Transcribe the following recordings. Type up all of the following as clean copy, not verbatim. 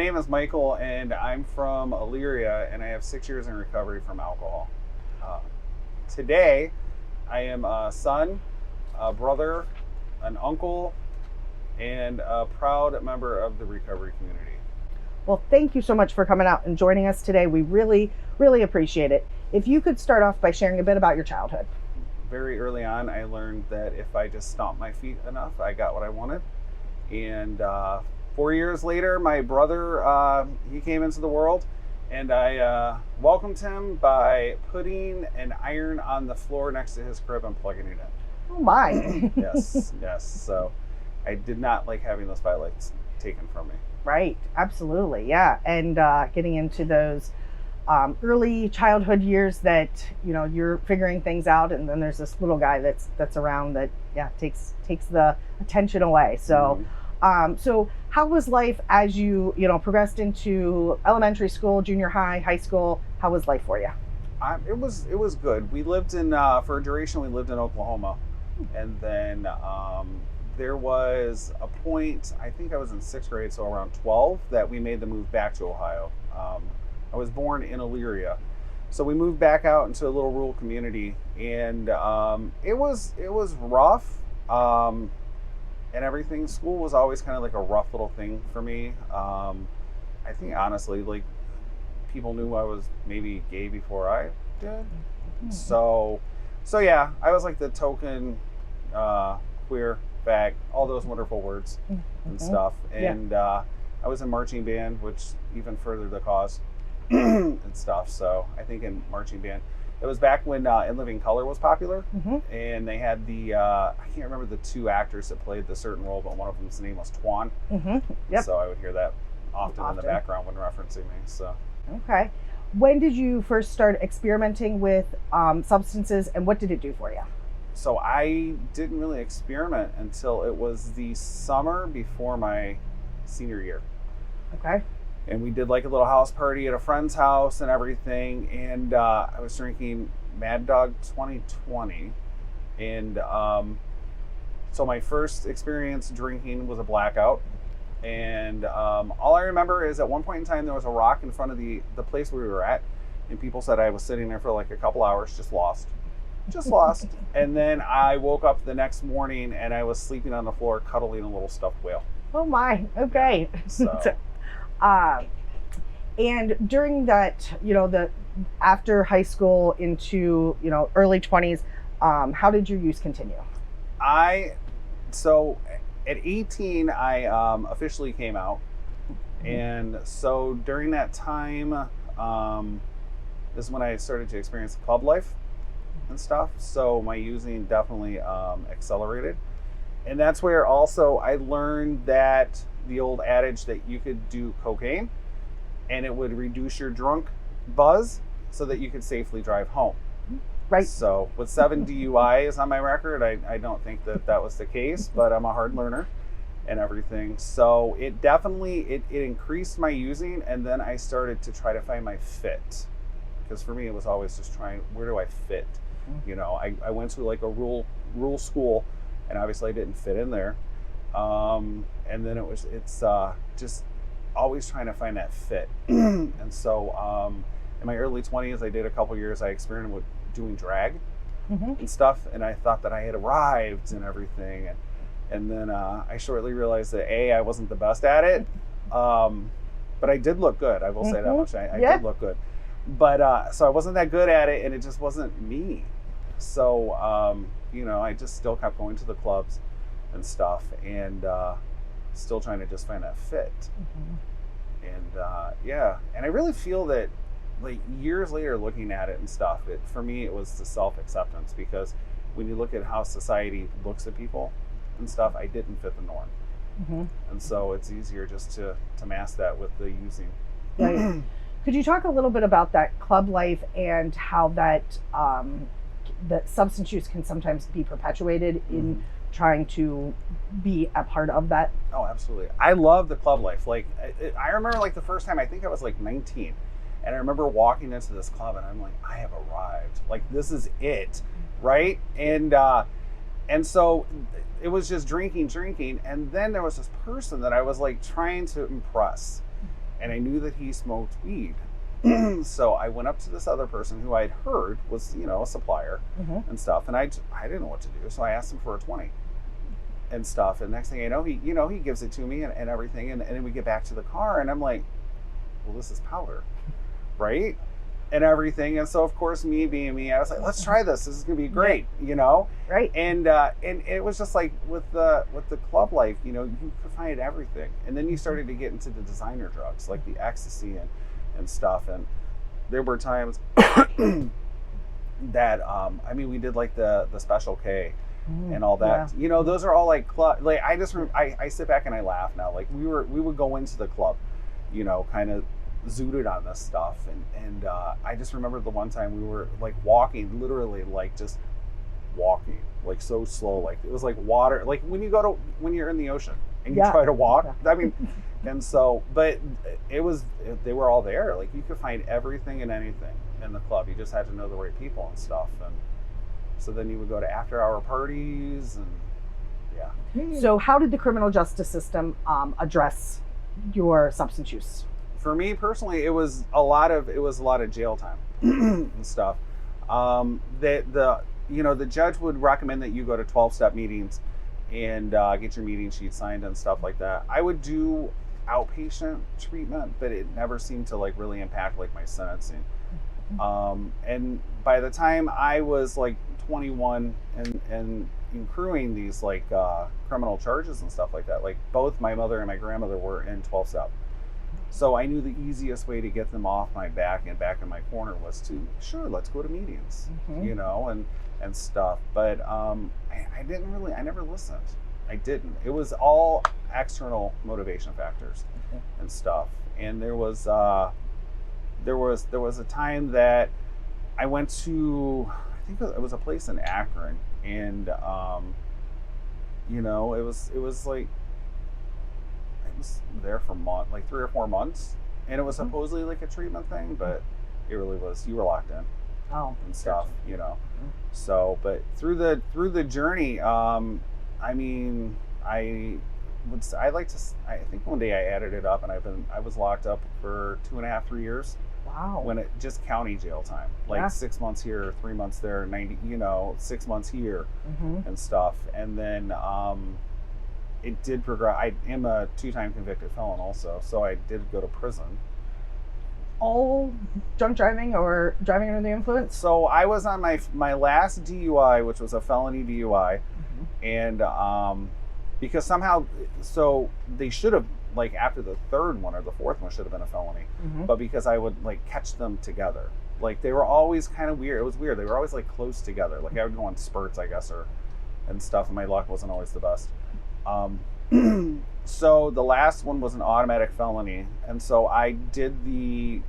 name is Michael, and I'm from Elyria, and I have 6 years in recovery from alcohol. Today, I am a son, a brother, an uncle, and a proud member of the recovery community. Well, thank you so much for coming out and joining us today. We really, really appreciate it. If you could start off by sharing a bit about your childhood. Very early on, I learned that if I just stomped my feet enough, I got what I wanted. And 4 years later, my brother, he came into the world, and I welcomed him by putting an iron on the floor next to his crib and plugging it in. Oh my. Yes. So I did not like having those spotlights taken from me. Right, absolutely, yeah. And getting into those early childhood years that you're figuring things out, and then there's this little guy that's around that takes the attention away. So so how was life as you progressed into elementary school, junior high school? How was life for you? It was good. We lived in for a duration. We lived in Oklahoma, and then there was a point, I think I was in 6th grade, so around 12, that we made the move back to Ohio. I was born in Elyria, so we moved back out into a little rural community, and it was rough, and everything. School was always kind of like a rough little thing for me. I think honestly, like, people knew I was maybe gay before I did. So yeah, I was like the token queer fag, all those wonderful words and stuff. And I was in marching band, which even furthered the cause and stuff. So I think in marching band, it was back when In Living Color was popular, and they had the I can't remember the two actors that played the certain role, but one of them's name was Twan. So I would hear that often in the background when referencing me. So okay, when did you first start experimenting with substances, and what did it do for you? So I didn't really experiment until it was the summer before my senior year. Okay. And we did like a little house party at a friend's house and everything. And I was drinking Mad Dog 2020. And so my first experience drinking was a blackout. And all I remember is at one point in time, there was a rock in front of the place where we were at. And people said I was sitting there for like a couple hours, just lost. And then I woke up the next morning and I was sleeping on the floor cuddling a little stuffed whale. Oh my, okay. So. And during that, the after high school into early 20s, how did your use continue? So at 18 I officially came out, and so during that time this is when I started to experience club life and stuff. So my using definitely accelerated, and that's where also I learned that the old adage that you could do cocaine and it would reduce your drunk buzz so that you could safely drive home. Right. So with 7 DUIs on my record, I don't think that was the case, but I'm a hard learner and everything. So it definitely it increased my using, and then I started to try to find my fit, because for me it was always just trying, where do I fit? I went to like a rural school, and obviously I didn't fit in there. And then it's just always trying to find that fit. And so in my early 20s, I did a couple years, I experimented with doing drag and stuff, and I thought that I had arrived and everything. And then I shortly realized that I wasn't the best at it, but I did look good. I will say that much. I did look good. But so I wasn't that good at it, and it just wasn't me. So I just still kept going to the clubs and stuff, and still trying to just find that fit. And and I really feel that, like, years later looking at it and stuff, for me it was the self-acceptance, because when you look at how society looks at people and stuff, I didn't fit the norm. And so it's easier just to mask that with the using. Right. Could you talk a little bit about that club life and how that substance use can sometimes be perpetuated in trying to be a part of that? Oh, absolutely. I love the club life. Like, I remember like the first time, I think I was like 19, and I remember walking into this club and I'm like, I have arrived. Like, this is it, right? And so it was just drinking, and then there was this person that I was like trying to impress. and I knew that he smoked weed. So I went up to this other person who I'd heard was, a supplier and stuff, and I didn't know what to do, so I asked him for a 20 and stuff. And next thing I know, he gives it to me and everything, and then we get back to the car, and I'm like, well, this is powder, right? And everything. And so of course, me being me, I was like, let's try this. This is gonna be great, Right. And it was just like with the club life, you could find everything. And then you started to get into the designer drugs, like the ecstasy and stuff. And there were times that we did like the Special K and all that. Yeah. Those are all like club. Like I sit back and I laugh now. Like we would go into the club, kind of zooted on this stuff, and I just remember the one time we were like walking, literally like just walking, like so slow, like it was like water, like when you're in the ocean and you try to walk. I mean, and so, but they were all there. Like you could find everything and anything in the club. You just had to know the right people and stuff. And so then you would go to after hour parties and So how did the criminal justice system address your substance use? For me personally, it was a lot of jail time and stuff. The judge would recommend that you go to 12-step meetings and get your meeting sheet signed and stuff like that. I would do outpatient treatment, but it never seemed to like really impact like my sentencing. And by the time I was like 21 and accruing these like criminal charges and stuff like that, like both my mother and my grandmother were in 12-step. So I knew the easiest way to get them off my back and back in my corner was to, let's go to meetings, and stuff. But I never listened. I didn't. It was all external motivation factors and stuff. And there was a time that I went to, I think it was a place in Akron, and it was like, there for like 3 or 4 months, and it was supposedly like a treatment thing, but it really was, you were locked in and stuff, so. But through the journey, I think one day I added it up, and I was locked up for 2.5, 3 years. Wow. When it just county jail time, like 6 months here, 3 months there, 90, 6 months here and stuff. And then it did progress. I am a 2-time convicted felon also, so I did go to prison. All drunk driving or driving under the influence? So I was on my last DUI, which was a felony DUI, and because somehow, so they should have, like after the 3rd one or the 4th one should have been a felony, but because I would like catch them together, like they were always kind of weird. It was weird. They were always like close together. Like I would go on spurts, I guess, and stuff, and my luck wasn't always the best. So the last one was an automatic felony, and so I did the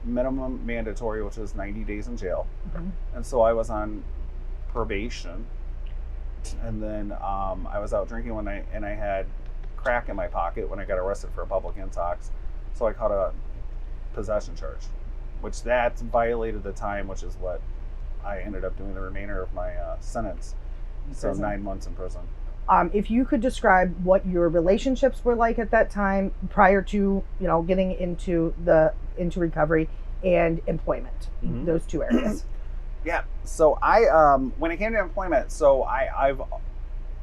minimum mandatory, which is 90 days in jail, and so I was on probation, and then I was out drinking one night, and I had crack in my pocket when I got arrested for a public intox, so I caught a possession charge, which that violated the time, which is what I ended up doing the remainder of my sentence, so 9 months in prison. If you could describe what your relationships were like at that time prior to, getting into recovery and employment, those 2 areas. Yeah. So I, when it came to employment, so I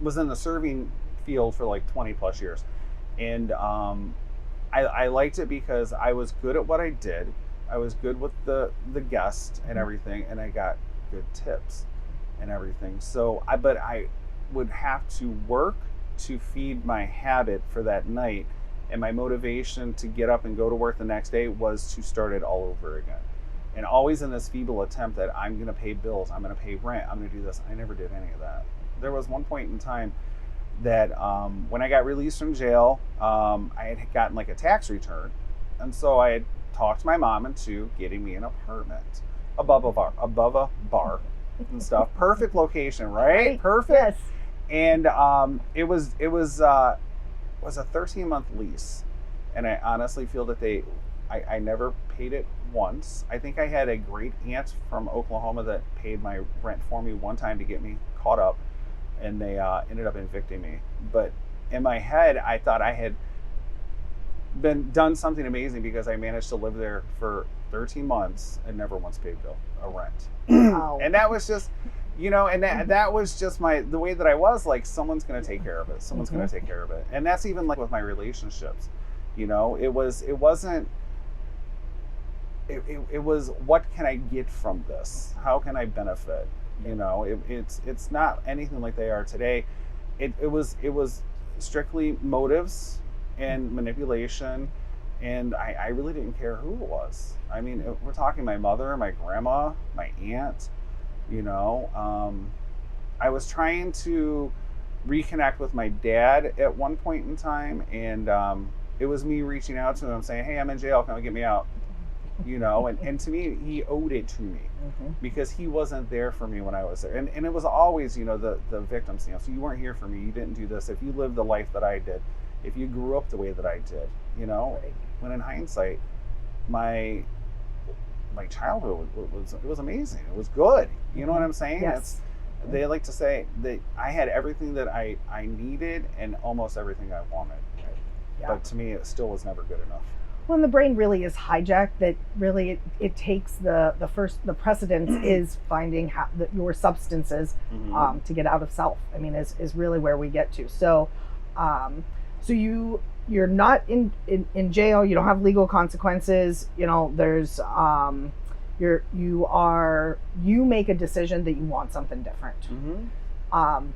was in the serving field for like 20 plus years. And I liked it because I was good at what I did. I was good with the guests and everything, and I got good tips and everything. So I would have to work to feed my habit for that night, and my motivation to get up and go to work the next day was to start it all over again, and always in this feeble attempt that I'm going to pay bills, I'm going to pay rent, I'm going to do this. I never did any of that. There was one point in time that when I got released from jail, I had gotten like a tax return, and so I had talked my mom into getting me an apartment above a bar and stuff. Perfect location, right? Perfect. Yes. And it was a 13-month lease, and I honestly feel that I never paid it once. I think I had a great aunt from Oklahoma that paid my rent for me one time to get me caught up, and they ended up evicting me. But in my head, I thought I had been done something amazing because I managed to live there for 13 months and never once paid a rent. Wow. And that was just, and that was just the way that I was, like, someone's going to take care of it. Someone's going to take care of it. And that's even like with my relationships, it wasn't, it was, what can I get from this? How can I benefit? It's not anything like they are today. It was strictly motives and manipulation, and I really didn't care who it was. I mean, we're talking my mother, my grandma, my aunt. I was trying to reconnect with my dad at one point in time, and it was me reaching out to him saying, "Hey, I'm in jail, come get me out." And to me, he owed it to me because he wasn't there for me when I was there. And it was always, the victim stand. So you weren't here for me. You didn't do this. If you lived the life that I did, if you grew up the way that I did, Right. When in hindsight, my childhood was amazing. It was good. You know what I'm saying? Yes. They like to say that I had everything that I needed and almost everything I wanted. Right. Yeah. But to me, it still was never good enough. Well, and the brain really is hijacked. That really it takes the precedence is finding your substances to get out of self. I mean, is really where we get to. So, so you're not in jail. You don't have legal consequences. There's you make a decision that you want something different.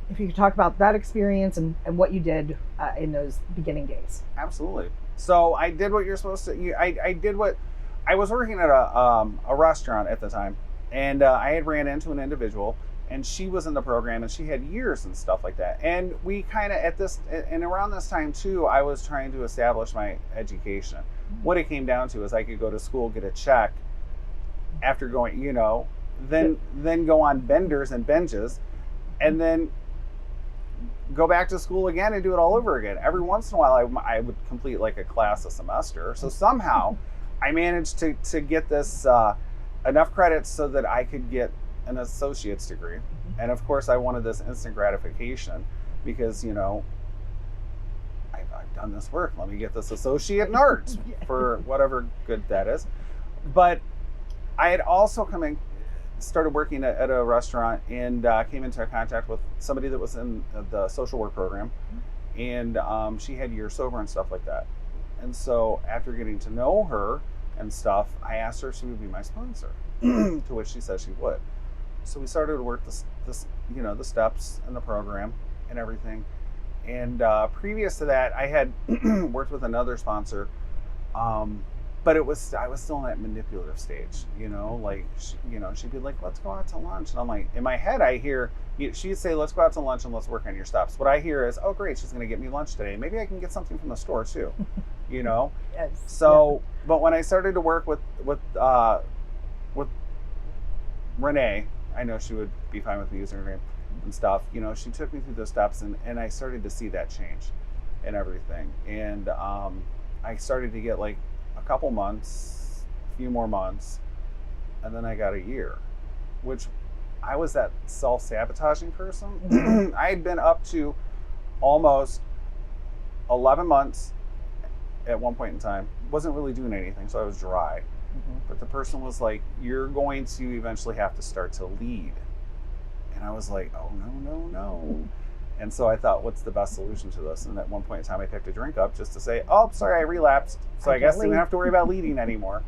If you could talk about that experience and what you did in those beginning days. Absolutely. So I did what you're supposed to. I was working at a restaurant at the time, and I had ran into an individual, and she was in the program, and she had years and stuff like that. And we kind of around this time too, I was trying to establish my education. What it came down to is I could go to school, get a check, after going, then go on benders and benches, and then go back to school again and do it all over again. Every once in a while, I would complete like a class a semester. So somehow I managed to get this enough credits so that I could get an associate's degree. And of course, I wanted this instant gratification because, I've done this work. Let me get this associate in art for whatever good that is. But I had also started working at a restaurant and came into contact with somebody that was in the social work program, and she had years sober and stuff like that. And so after getting to know her and stuff, I asked her if she would be my sponsor, to which she said she would. So we started to work the steps in the program and everything. And previous to that, I had worked with another sponsor. But I was still in that manipulative stage, like, she'd be like, let's go out to lunch. And I'm like, in my head, I hear, she'd say, let's go out to lunch and let's work on your steps. What I hear is, oh, great, she's going to get me lunch today. Maybe I can get something from the store too, Yes. So, but when I started to work with Renee, I know she would be fine with me using her name and stuff, she took me through the steps and I started to see that change and everything. And I started to get like a couple months, a few more months, and then I got a year, which I was that self-sabotaging person. I had been up to almost 11 months at one point in time. Wasn't really doing anything, so I was dry. But the person was like, you're going to eventually have to start to lead. And I was like, oh, no. And so I thought, what's the best solution to this? And at one point in time, I picked a drink up just to say, oh, sorry, I relapsed. So I guess we don't have to worry about leading anymore,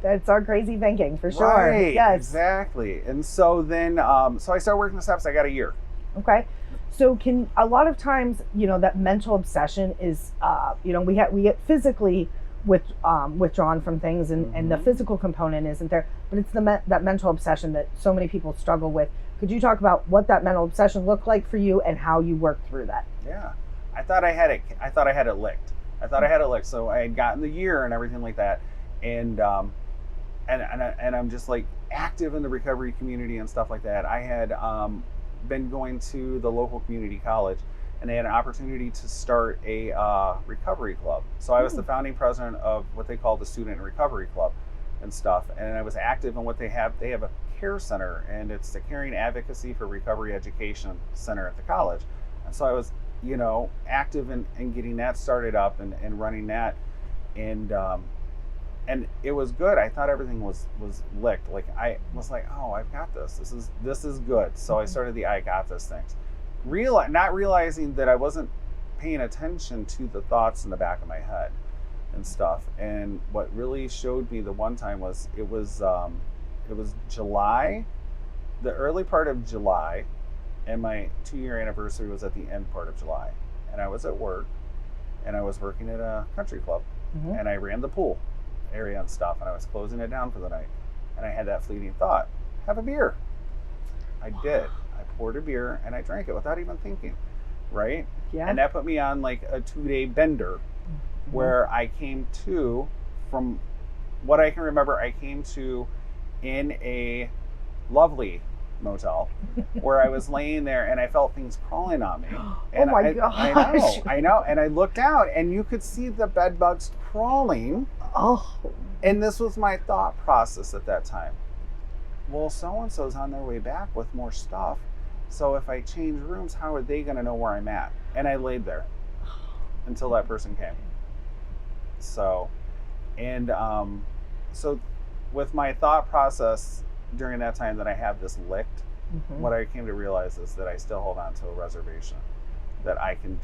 That's our crazy thinking, for sure. Right, yes. Exactly. And so then, so I started working the steps. I got a year. Okay. So a lot of times, that mental obsession is, we get physically withdrawn from things, and the physical component isn't there, but it's that mental obsession that so many people struggle with. Could you talk about what that mental obsession looked like for you and how you worked through that? Yeah, I thought I had it licked. So I had gotten the year and everything like that, and I'm just like active in the recovery community and stuff like that. I had been going to the local community college, and they had an opportunity to start a recovery club. So I was the founding president of what they call the Student Recovery Club and stuff. And I was active in what they have. They have a care center, and it's the Caring Advocacy for Recovery Education Center at the college. And so I was active in getting that started up and running that. And it was good. I thought everything was licked. Like I was like, oh, I've got this. This is good. So I started the I got this things. Not realizing that I wasn't paying attention to the thoughts in the back of my head and stuff. And what really showed me the one time was it was July, the early part of July, and my 2-year anniversary was at the end part of July. And I was at work, and I was working at a country club, and I ran the pool area and stuff, and I was closing it down for the night. And I had that fleeting thought, have a beer. I did. I poured a beer and I drank it without even thinking, right? Yeah. And that put me on like a 2-day bender where I came to, from what I can remember, I came to in a lovely motel where I was laying there and I felt things crawling on me. And oh my gosh. I know. And I looked out and you could see the bed bugs crawling. Oh. And this was my thought process at that time. Well, so-and-so's on their way back with more stuff. So if I change rooms, how are they going to know where I'm at? And I laid there until that person came. So, and so with my thought process during that time that I have this licked, what I came to realize is that I still hold on to a reservation, that I can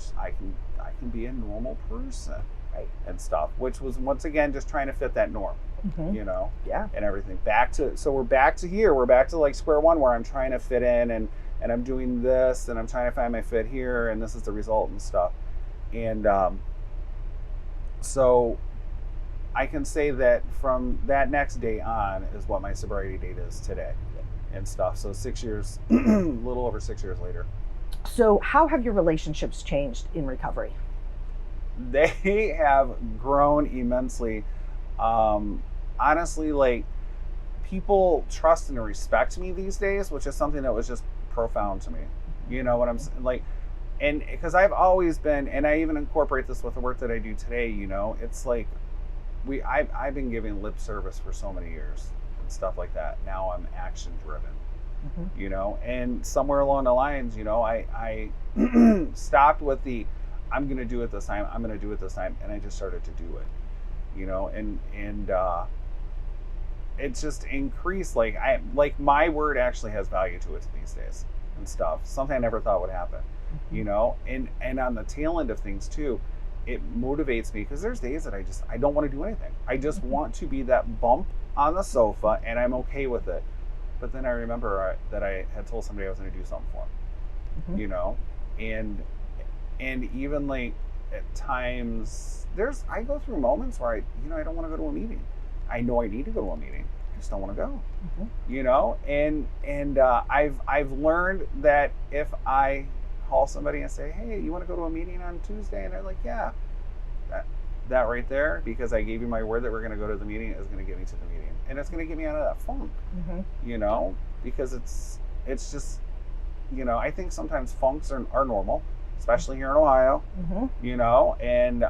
be a normal person, right, and stuff, which was once again just trying to fit that norm, yeah, and everything. So we're back to here. We're back to like square one where I'm trying to fit in and I'm doing this and I'm trying to find my fit here and this is the result and stuff. And so I can say that from that next day on is what my sobriety date is today and stuff. So 6 years, a little over 6 years later. So how have your relationships changed in recovery? They have grown immensely. Honestly, like, people trust and respect me these days, which is something that was just profound to me. You know what I'm saying? Like, and because I've always been, and I even incorporate this with the work that I do today, it's like I've been giving lip service for so many years and stuff like that. Now I'm action driven, and somewhere along the lines, I stopped with I'm going to do it this time. I'm going to do it this time. And I just started to do it, and it's just increased. Like my word actually has value to it these days and stuff. Something I never thought would happen, and on the tail end of things too, it motivates me because there's days that I don't want to do anything. I just want to be that bump on the sofa and I'm okay with it. But then I remember that I had told somebody I was going to do something for them, and even like at times I go through moments where I don't want to go to a meeting. I know I need to go to a meeting. I just don't want to go, and I've learned that if I call somebody and say, hey, you want to go to a meeting on Tuesday? And they're like, yeah, that right there, because I gave you my word that we're going to go to the meeting, is going to get me to the meeting. And it's going to get me out of that funk, because it's just, I think sometimes funks are normal, especially here in Ohio, and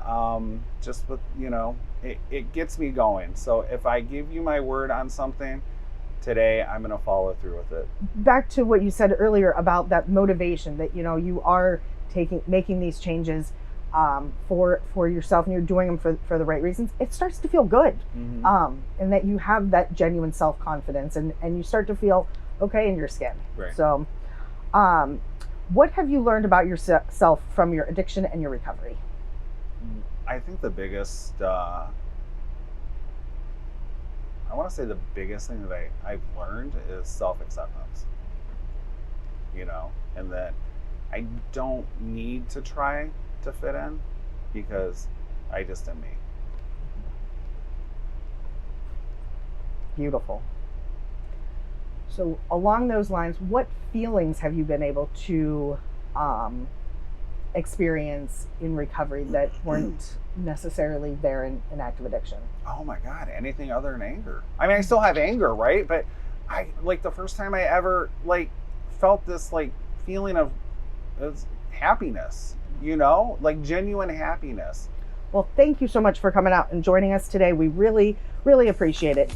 just with, it gets me going. So if I give you my word on something today, I'm going to follow through with it. Back to what you said earlier about that motivation that, you are making these changes for yourself and you're doing them for the right reasons. It starts to feel good. And that you have that genuine self-confidence and you start to feel okay in your skin. Right. So, what have you learned about yourself from your addiction and your recovery? I think the biggest, I want to say the biggest thing that I've learned is self-acceptance, and that I don't need to try to fit in because I just am me. Beautiful. So along those lines, what feelings have you been able to experience in recovery that weren't necessarily there in active addiction? Oh my God, anything other than anger. I mean, I still have anger, right? But I, like, the first time I ever felt this feeling of happiness, like genuine happiness. Well, thank you so much for coming out and joining us today. We really, really appreciate it.